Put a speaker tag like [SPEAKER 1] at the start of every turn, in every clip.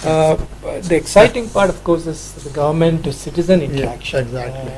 [SPEAKER 1] Uh, the exciting part, of course, is the government to citizen interaction.
[SPEAKER 2] exactly,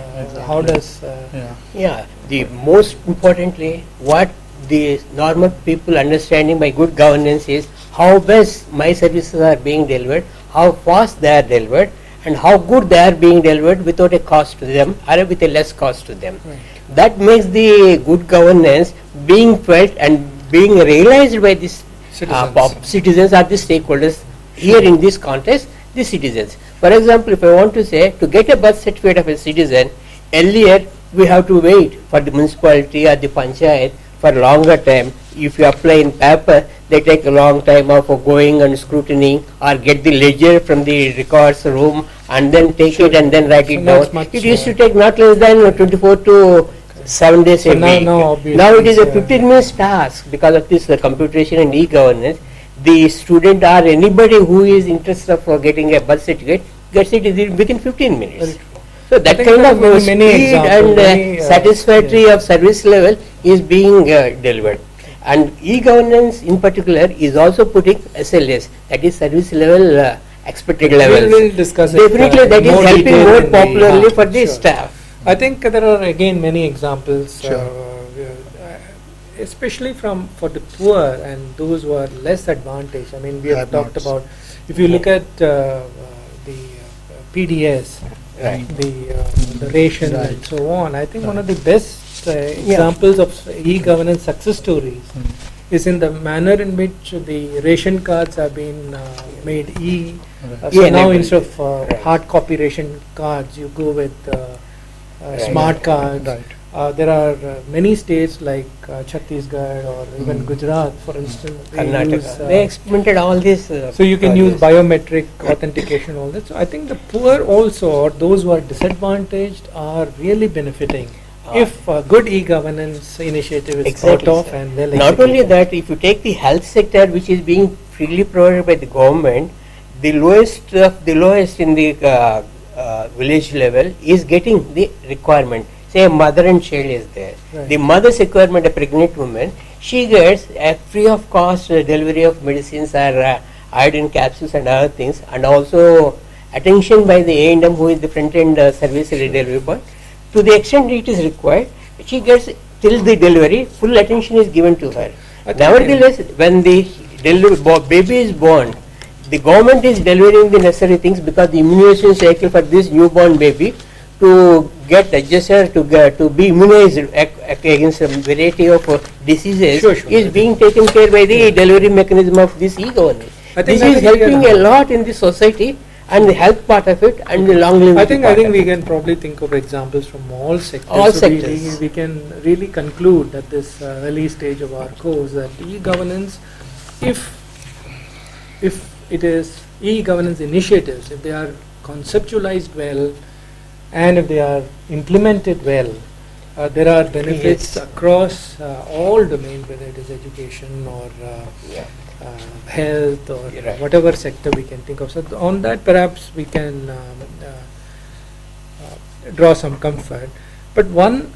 [SPEAKER 1] How
[SPEAKER 2] exactly.
[SPEAKER 1] does
[SPEAKER 2] Yeah.
[SPEAKER 3] Yeah, the most importantly, what the normal people understanding by good governance is how best my services are being delivered, how fast they are delivered, and how good they are being delivered without a cost to them or with a less cost to them.
[SPEAKER 1] Right.
[SPEAKER 3] That makes the good governance being felt and being realized by these
[SPEAKER 1] Citizens.
[SPEAKER 3] citizens or the stakeholders. Here in this context, the citizens. For example, if I want to say to get a birth certificate of a citizen, earlier we have to wait for the municipality or the panchayat for longer time. If you apply in paper, they take a long time of going and scrutiny or get the ledger from the records room and then take it and then write
[SPEAKER 1] So
[SPEAKER 3] it
[SPEAKER 1] now
[SPEAKER 3] down.
[SPEAKER 1] it's much,
[SPEAKER 3] It used to take not less than 24 to 7 days
[SPEAKER 1] So
[SPEAKER 3] a
[SPEAKER 1] now-
[SPEAKER 3] week.
[SPEAKER 1] now obviously
[SPEAKER 3] Now it is a
[SPEAKER 1] it's,
[SPEAKER 3] 15 minutes task because of this computation and e-governance. The student or anybody who is interested of getting a birth certificate gets it within 15 minutes.
[SPEAKER 1] Very true.
[SPEAKER 3] So
[SPEAKER 1] I
[SPEAKER 3] that
[SPEAKER 1] think
[SPEAKER 3] kind
[SPEAKER 1] there
[SPEAKER 3] of
[SPEAKER 1] are many
[SPEAKER 3] speed
[SPEAKER 1] examples,
[SPEAKER 3] and
[SPEAKER 1] many,
[SPEAKER 3] satisfactory
[SPEAKER 1] yeah.
[SPEAKER 3] of service level is being delivered. And e-governance in particular is also putting SLS, that is service level expected levels.
[SPEAKER 1] We'll discuss it,
[SPEAKER 3] Definitely that
[SPEAKER 1] in
[SPEAKER 3] is
[SPEAKER 1] more
[SPEAKER 3] helping
[SPEAKER 1] detail
[SPEAKER 3] more
[SPEAKER 1] in the-
[SPEAKER 3] popularly for the
[SPEAKER 1] sure.
[SPEAKER 3] staff.
[SPEAKER 1] I think there are again many examples,
[SPEAKER 2] Sure.
[SPEAKER 1] especially for the poor and those who are less advantaged. I mean, we have talked
[SPEAKER 2] Have-nots.
[SPEAKER 1] about, if you look at the PDS,
[SPEAKER 3] Right.
[SPEAKER 1] the ration
[SPEAKER 2] Right.
[SPEAKER 1] and so on, I think one of the best
[SPEAKER 3] Yeah.
[SPEAKER 1] examples of e-governance success stories
[SPEAKER 2] Mm.
[SPEAKER 1] is in the manner in which the ration cards have been made
[SPEAKER 2] Right.
[SPEAKER 1] so now
[SPEAKER 3] E-enabled.
[SPEAKER 1] instead of
[SPEAKER 3] Right.
[SPEAKER 1] hard copy ration cards, you go with
[SPEAKER 3] Right.
[SPEAKER 1] smart cards.
[SPEAKER 2] Right.
[SPEAKER 1] There are many states like Chhattisgarh or even Gujarat, for instance. They use,
[SPEAKER 3] Karnataka. They experimented all this.
[SPEAKER 1] so you can use biometric authentication, all that. So I think the poor also, or those who are disadvantaged, are really benefiting if good e-governance initiative is
[SPEAKER 3] Exactly,
[SPEAKER 1] thought of
[SPEAKER 3] sir.
[SPEAKER 1] and well
[SPEAKER 3] Not only
[SPEAKER 1] executed.
[SPEAKER 3] that, if you take the health sector, which is being freely provided by the government, the lowest of the lowest in the village level is getting the requirement. Say a mother and child is there.
[SPEAKER 1] Right.
[SPEAKER 3] The mother's requirement, a pregnant woman, she gets a free of cost delivery of medicines or iodine capsules and other things, and also attention by the A&M, who is the front end service delivery boy. To the extent it is required, she gets till the delivery, full attention is given to her.
[SPEAKER 1] I think
[SPEAKER 3] Nevertheless, when the baby is born, the government is delivering the necessary things because the immunization cycle for this newborn baby to get adjusted to be immunized against a variety of diseases
[SPEAKER 1] Sure, sure.
[SPEAKER 3] is being taken care by the delivery mechanism of this e-governance.
[SPEAKER 1] I think
[SPEAKER 3] This
[SPEAKER 1] that
[SPEAKER 3] is
[SPEAKER 1] is
[SPEAKER 3] helping
[SPEAKER 1] clear.
[SPEAKER 3] a lot in the society and the health part of it and the long living.
[SPEAKER 1] I think we can probably think of examples from all sectors.
[SPEAKER 3] All
[SPEAKER 1] So
[SPEAKER 3] sectors.
[SPEAKER 1] we can really conclude at this early stage of our course that e-governance, if it is e-governance initiatives, if they are conceptualized well and if they are implemented well, there are benefits
[SPEAKER 3] Yes.
[SPEAKER 1] across all domains, whether it is education or
[SPEAKER 3] Yeah.
[SPEAKER 1] health or
[SPEAKER 3] You're right.
[SPEAKER 1] whatever sector we can think of. So on that perhaps we can draw some comfort. But one